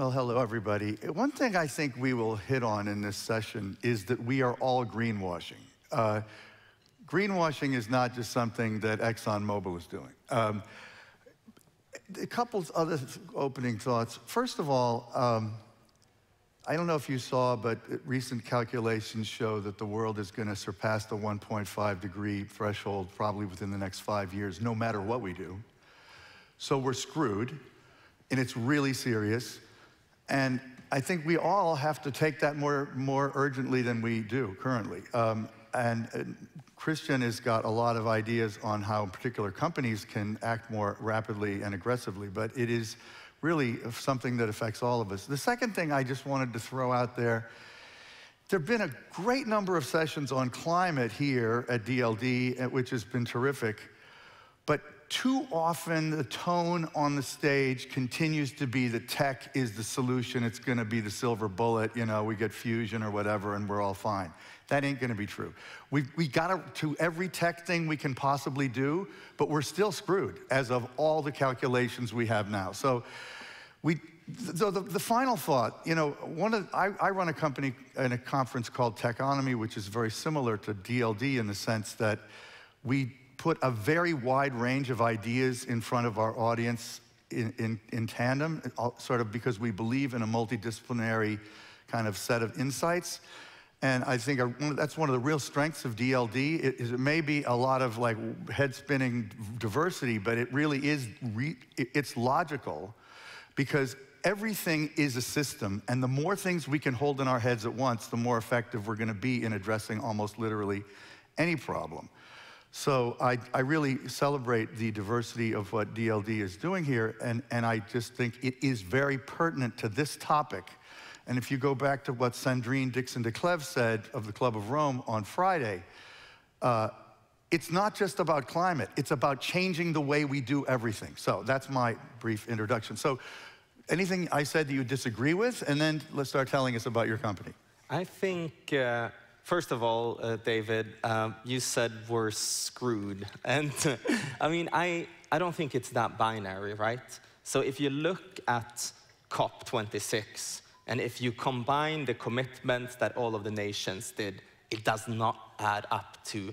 Well, hello, everybody. One thing I think we will hit on in this session is that we are all greenwashing. Greenwashing is not just something that ExxonMobil is doing. A couple of other opening thoughts. First of all, I don't know if you saw, but recent calculations show that the world is going to surpass the 1.5 degree threshold probably within the next 5 years, no matter what we do. So we're screwed, and it's really serious. And I think we all have to take that more urgently than we do currently. Kristian has got a lot of ideas on how particular companies can act more rapidly and aggressively, but it is really something that affects all of us. The second thing I just wanted to throw out there have been a great number of sessions on climate here at DLD, which has been terrific, but too often the tone on the stage continues to be that tech is the solution, it's gonna be the silver bullet, you know, we get fusion or whatever and we're all fine. That ain't gonna be true. We got to every tech thing we can possibly do, but we're still screwed as of all the calculations we have now. So the final thought, you know, I run a company in a conference called Techonomy, which is very similar to DLD in the sense that we put a very wide range of ideas in front of our audience in tandem, sort of because we believe in a multidisciplinary kind of set of insights. And I think that's one of the real strengths of DLD. It may be a lot of like head-spinning diversity, but it really is, it's logical because everything is a system, and the more things we can hold in our heads at once, the more effective we're gonna be in addressing almost literally any problem. So I really celebrate the diversity of what DLD is doing here, and I just think it is very pertinent to this topic. And if you go back to what Sandrine Dixon-DeCleve said of the Club of Rome on Friday, it's not just about climate, it's about changing the way we do everything. So that's my brief introduction. So anything I said that you disagree with, and then let's start telling us about your company. I think, first of all, David, you said we're screwed. And I mean, I don't think it's that binary, right? So if you look at COP26, and if you combine the commitments that all of the nations did, it does not add up to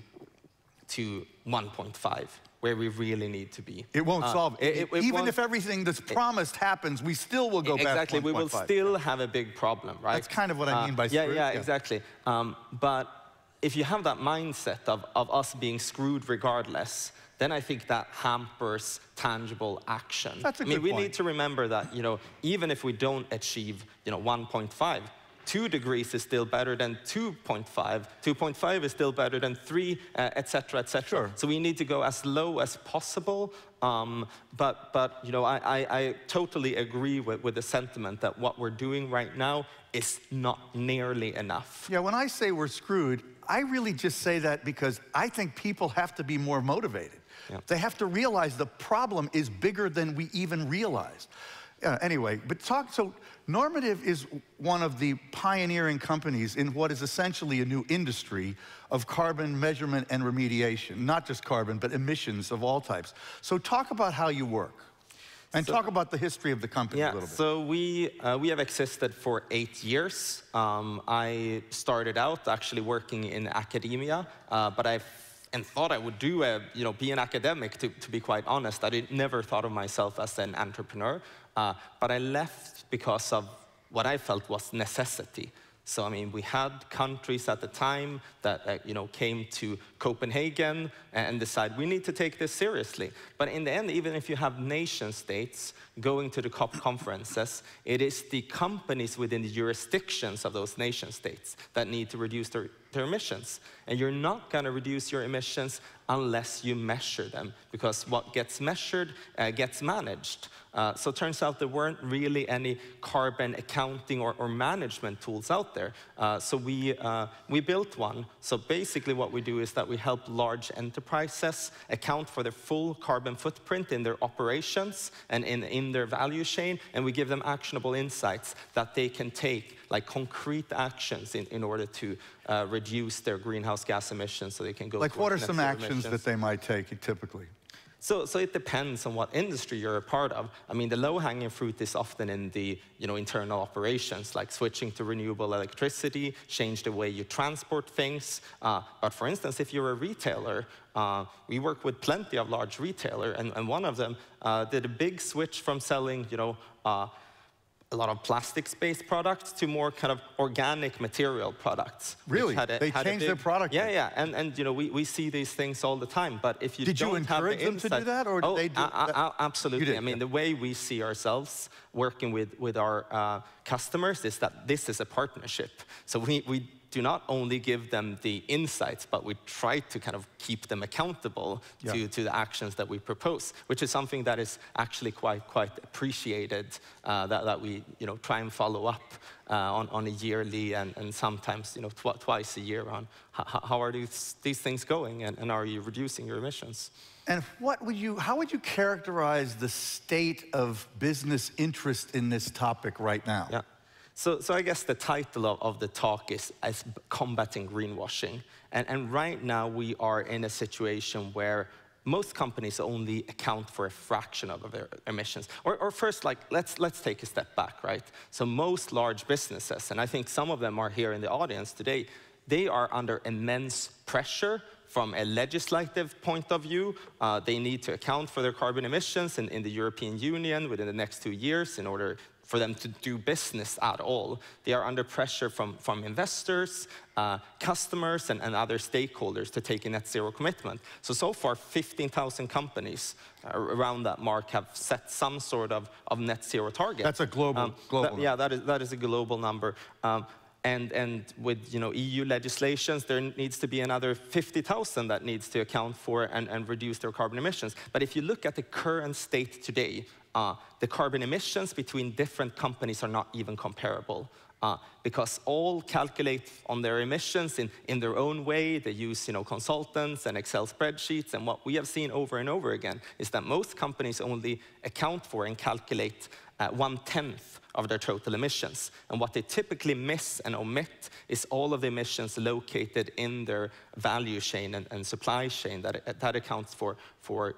1.5, where we really need to be. It won't solve it. Even if everything that's promised happens, we still will go back to 1.5. Exactly, we will still have a big problem, right? That's kind of what I mean by screwed. Yeah, exactly. But if you have that mindset of us being screwed regardless, then I think that hampers tangible action. That's a good point. We need to remember that, you know, even if we don't achieve, you know, 1.5, 2 degrees is still better than 2.5. 2.5 is still better than 3, et cetera, et cetera. Sure. So we need to go as low as possible. But you know, I totally agree with the sentiment that what we're doing right now is not nearly enough. Yeah, when I say we're screwed, I really just say that because I think people have to be more motivated. Yeah. They have to realize the problem is bigger than we even realized. Anyway, so Normative is one of the pioneering companies in what is essentially a new industry of carbon measurement and remediation. Not just carbon, but emissions of all types. So talk about how you work. And talk about the history of the company a little bit. So we have existed for 8 years. I started out actually working in academia, but I thought I would do be an academic, to be quite honest. I never thought of myself as an entrepreneur, but I left because of what I felt was necessity. So, I mean, we had countries at the time that, came to Copenhagen and decided we need to take this seriously. But in the end, even if you have nation states going to the COP conferences, it is the companies within the jurisdictions of those nation states that need to reduce their emissions. And you're not going to reduce your emissions unless you measure them, because what gets measured gets managed. So it turns out there weren't really any carbon accounting or management tools out there. So we built one. So basically what we do is that we help large enterprises account for their full carbon footprint in their operations and in their value chain, and we give them actionable insights that they can take, like concrete actions in order to reduce their greenhouse gas emissions so they can go. Like what are some actions that they might take typically? So it depends on what industry you're a part of. I mean, the low-hanging fruit is often in the internal operations, like switching to renewable electricity, change the way you transport things. But for instance, if you're a retailer, we work with plenty of large retailers, and one of them did a big switch from selling, a lot of plastics-based products to more kind of organic material products. Really? They changed their product? Yeah. And we see these things all the time. But if you Did you encourage them to do that, or did they do that? Absolutely. I mean, the way we see ourselves working with our customers is that this is a partnership. So we do not only give them the insights, but we try to kind of keep them accountable to the actions that we propose, which is something that is actually quite appreciated, that we try and follow up on a yearly and sometimes twice a year on how are these things going, and are you reducing your emissions? And how would you characterize the state of business interest in this topic right now? Yeah. So I guess the title of the talk is Combating Greenwashing. And right now we are in a situation where most companies only account for a fraction of their emissions. Or first, let's take a step back, right? So most large businesses, and I think some of them are here in the audience today, they are under immense pressure from a legislative point of view. They need to account for their carbon emissions in the European Union within the next 2 years in order for them to do business at all. They are under pressure from investors, customers, and other stakeholders to take a net zero commitment. So far, 15,000 companies around that mark have set some sort of net zero target. That's a global number. Yeah, that is a global number. And with EU legislations, there needs to be another 50,000 that needs to account for and reduce their carbon emissions. But if you look at the current state today, the carbon emissions between different companies are not even comparable, because all calculate on their emissions in their own way. They use consultants and Excel spreadsheets, and what we have seen over and over again is that most companies only account for and calculate 1/10 of their total emissions. And what they typically miss and omit is all of the emissions located in their value chain and supply chain that accounts for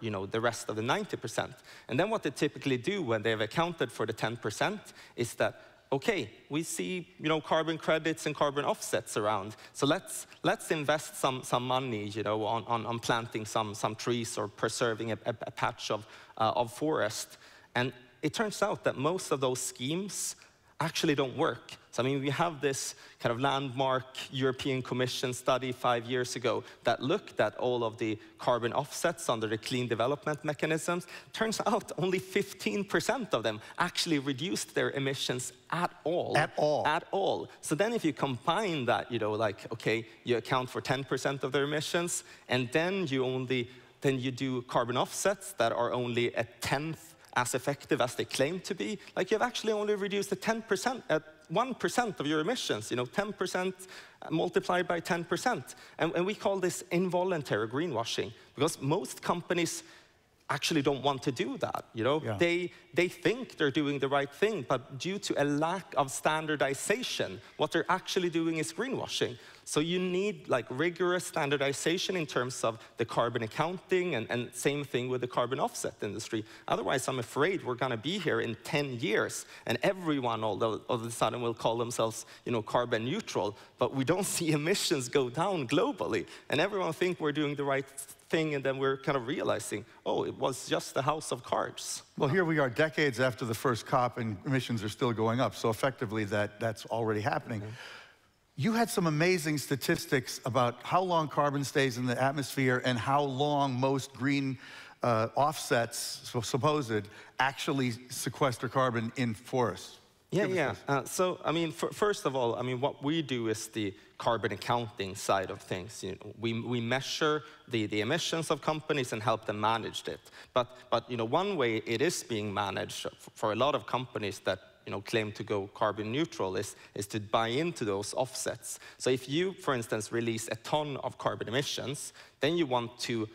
the rest of the 90%. And then what they typically do when they've accounted for the 10% is that, okay, we see carbon credits and carbon offsets around, so let's invest some money on planting some trees or preserving a patch of forest. And it turns out that most of those schemes actually don't work. So I mean, we have this kind of landmark European Commission study 5 years ago that looked at all of the carbon offsets under the clean development mechanisms. Turns out only 15% of them actually reduced their emissions at all. At all. At all. So then if you combine that, okay, you account for 10% of their emissions, and then you do carbon offsets that are only a 10th as effective as they claim to be, you've actually only reduced 1% of your emissions, 10% multiplied by 10%. And we call this involuntary greenwashing, because most companies actually don't want to do that. They think they're doing the right thing, but due to a lack of standardization, what they're actually doing is greenwashing. So you need rigorous standardization in terms of the carbon accounting, and same thing with the carbon offset industry. Otherwise, I'm afraid we're going to be here in 10 years, and everyone all of a sudden will call themselves carbon neutral, but we don't see emissions go down globally, and everyone think we're doing the right thing, and then we're kind of realizing, oh, it was just a house of cards. Well, here we are decades after the first COP, and emissions are still going up, so effectively that's already happening. Mm-hmm. You had some amazing statistics about how long carbon stays in the atmosphere and how long most green offsets, supposed, actually sequester carbon in forests. Yeah. So, I mean, first of all, I mean, what we do is the carbon accounting side of things. We measure the emissions of companies and help them manage it. But one way it is being managed for a lot of companies that claim to go carbon neutral is to buy into those offsets. So if you, for instance, release a ton of carbon emissions, then you want to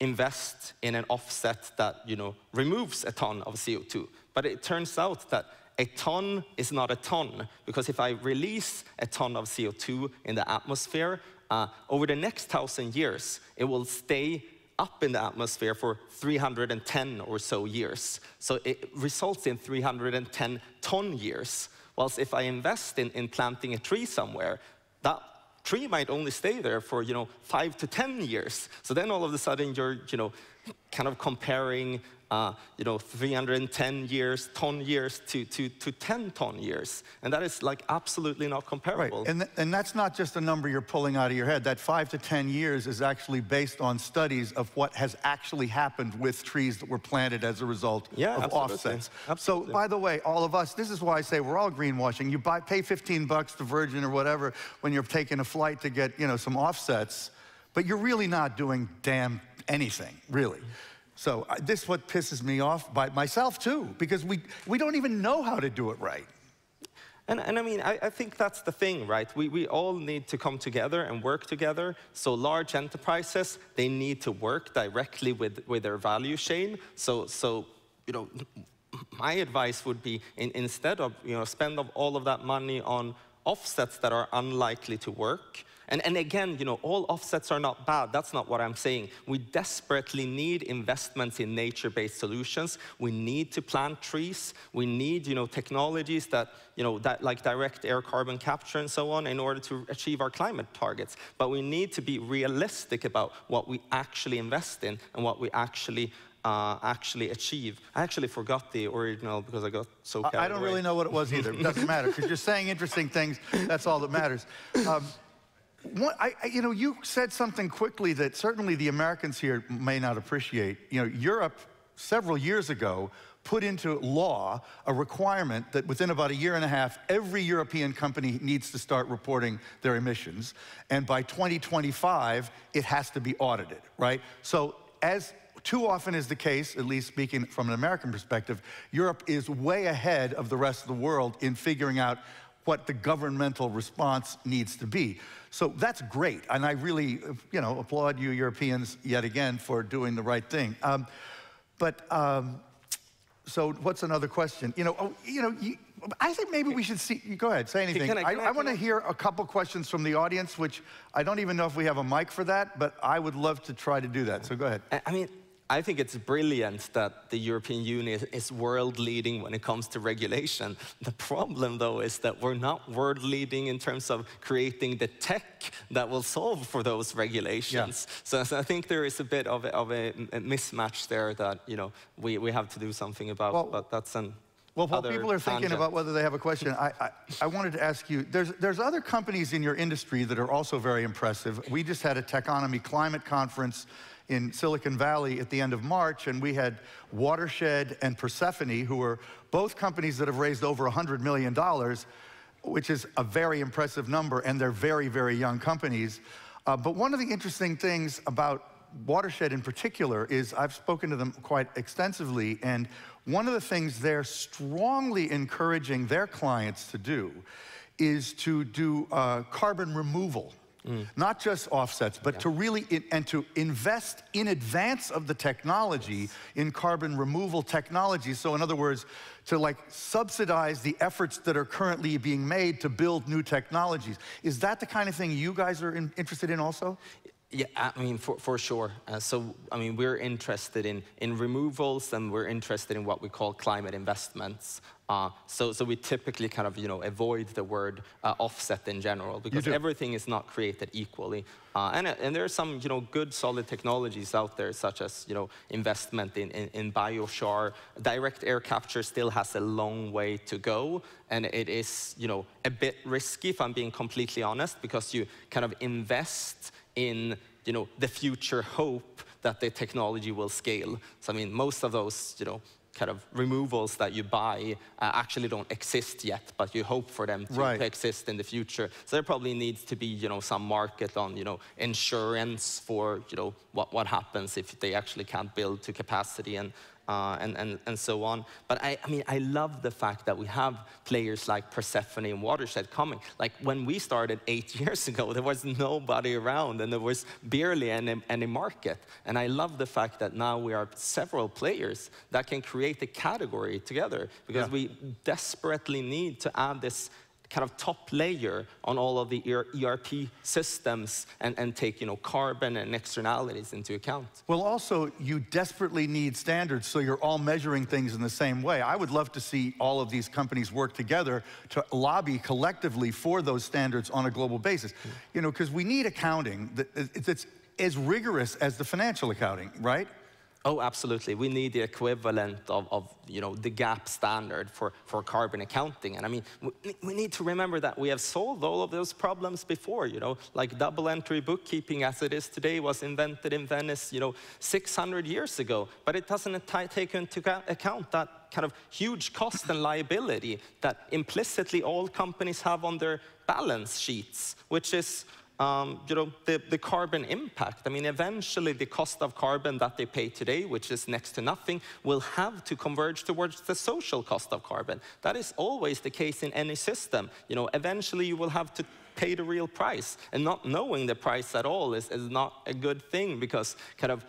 invest in an offset that removes a ton of CO2. But it turns out that a ton is not a ton, because if I release a ton of CO2 in the atmosphere, over the next 1,000 years, it will stay up in the atmosphere for 310 or so years. So it results in 310 ton years. Whilst if I invest in planting a tree somewhere, that tree might only stay there for 5 to 10 years. So then all of a sudden you're kind of comparing 310 years, ton years to 10 ton years. And that is like absolutely not comparable. Right, and that's not just a number you're pulling out of your head. That 5 to 10 years is actually based on studies of what has actually happened with trees that were planted as a result of offsets. Absolutely. So by the way, all of us, this is why I say we're all greenwashing. You pay 15 bucks to Virgin or whatever when you're taking a flight to get some offsets, but you're really not doing damn anything, really. So this is what pisses me off by myself too, because we don't even know how to do it right. And I mean, I think that's the thing, right? We all need to come together and work together. So large enterprises, they need to work directly with their value chain. So my advice would be instead of spend all of that money on offsets that are unlikely to work. And again, all offsets are not bad. That's not what I'm saying. We desperately need investments in nature-based solutions. We need to plant trees. We need, technologies that, that like direct air carbon capture and so on in order to achieve our climate targets. But we need to be realistic about what we actually invest in and what we actually achieve. I actually forgot the original because I got so carried away. I don't really know what it was either. It doesn't matter because you're saying interesting things. That's all that matters. You said something quickly that certainly the Americans here may not appreciate. Europe, several years ago, put into law a requirement that within about a year and a half, every European company needs to start reporting their emissions. And by 2025, it has to be audited, right? So as too often is the case, at least speaking from an American perspective, Europe is way ahead of the rest of the world in figuring out what the governmental response needs to be. So that's great, and I really, applaud you Europeans yet again for doing the right thing. So what's another question? I think maybe we should see. Go ahead, say anything. I want to hear a couple questions from the audience, which I don't even know if we have a mic for that, but I would love to try to do that. So go ahead. I mean, I think it's brilliant that the European Union is world-leading when it comes to regulation. The problem, though, is that we're not world-leading in terms of creating the tech that will solve for those regulations. Yeah. So I think there is a bit of a mismatch there that we have to do something about. Well, but that's an Well, while people are thinking about whether they have a question, I wanted to ask you, there's other companies in your industry that are also very impressive. We just had a Techonomy climate conference in Silicon Valley at the end of March, and we had Watershed and Persephone, who are both companies that have raised over $100 million, which is a very impressive number, and they're very, very young companies. But one of the interesting things about Watershed in particular is I've spoken to them quite extensively, and one of the things they're strongly encouraging their clients to do is to do carbon removal. Not just offsets, but to really, to invest in advance of the technology in carbon removal technology. So in other words, to subsidize the efforts that are currently being made to build new technologies. Is that the kind of thing you guys are interested in also? Yeah, I mean, for sure. So, I mean, we're interested in removals, and we're interested in what we call climate investments. So we typically kind of, avoid the word offset in general, because everything is not created equally. And there are some, good, solid technologies out there, such as, investment in biochar. Direct air capture still has a long way to go, and it is, a bit risky, if I'm being completely honest, because you kind of invest in, the future hope that the technology will scale. So, I mean, most of those, kind of removals that you buy actually don't exist yet, but you hope for them to exist in the future. So there probably needs to be, some market on, insurance for, what happens if they actually can't build to capacity and so on. But I mean, I love the fact that we have players like Persephone and Watershed coming. Like when we started 8 years ago, there was nobody around and there was barely any market. And I love the fact that now we are several players that can create a category together, because we desperately need to add this kind of top layer on all of the ERP systems and take, carbon and externalities into account. Well, also, you desperately need standards so you're all measuring things in the same way. I would love to see all of these companies work together to lobby collectively for those standards on a global basis. Because we need accounting that's as rigorous as the financial accounting, right? Oh, absolutely. We need the equivalent of the GAAP standard for carbon accounting. And I mean, we need to remember that we have solved all of those problems before, like double entry bookkeeping as it is today was invented in Venice, 600 years ago. But it doesn't take into account that kind of huge cost and liability that implicitly all companies have on their balance sheets, which is the carbon impact. I mean, eventually the cost of carbon that they pay today, which is next to nothing, will have to converge towards the social cost of carbon. That is always the case in any system. Eventually you will have to pay the real price, and not knowing the price at all is not a good thing, because kind of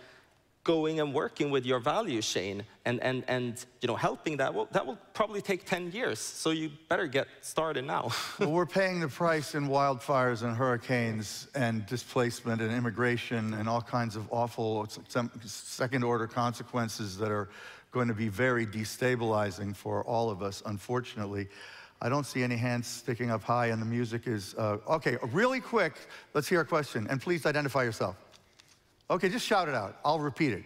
going and working with your value chain and helping that will probably take 10 years. So you better get started now. Well, we're paying the price in wildfires and hurricanes and displacement and immigration and all kinds of awful second-order consequences that are going to be very destabilizing for all of us, unfortunately. I don't see any hands sticking up high, and the music is... okay, really quick, let's hear a question. And please identify yourself. Okay, just shout it out. I'll repeat it.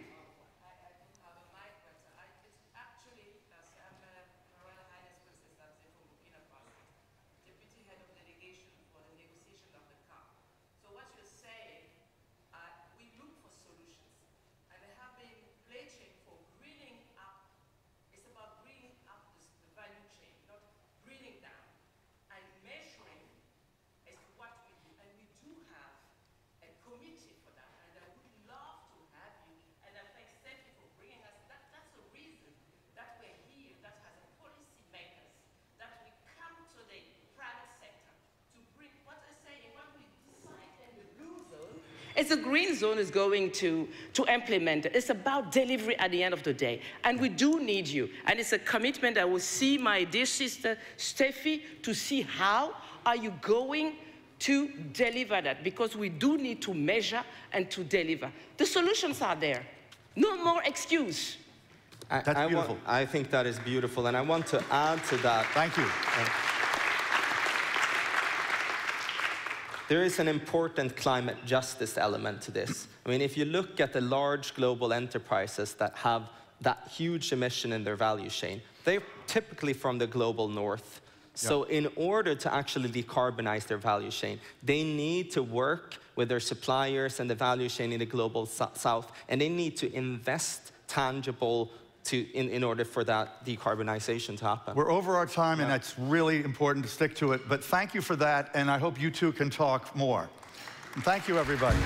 It's a green zone is going to implement it. It's about delivery at the end of the day. And we do need you. And it's a commitment. I will see my dear sister, Steffi, to see how are you going to deliver that. Because we do need to measure and to deliver. The solutions are there. No more excuse. That's beautiful. I think that is beautiful. And I want to add to that. Thank you. There is an important climate justice element to this. I mean, if you look at the large global enterprises that have that huge emission in their value chain, they're typically from the global north. So in order to actually decarbonize their value chain, they need to work with their suppliers and the value chain in the global south, and they need to invest tangible in order for that decarbonization to happen. We're over our time, and it's really important to stick to it. But thank you for that, and I hope you two can talk more. And thank you, everybody.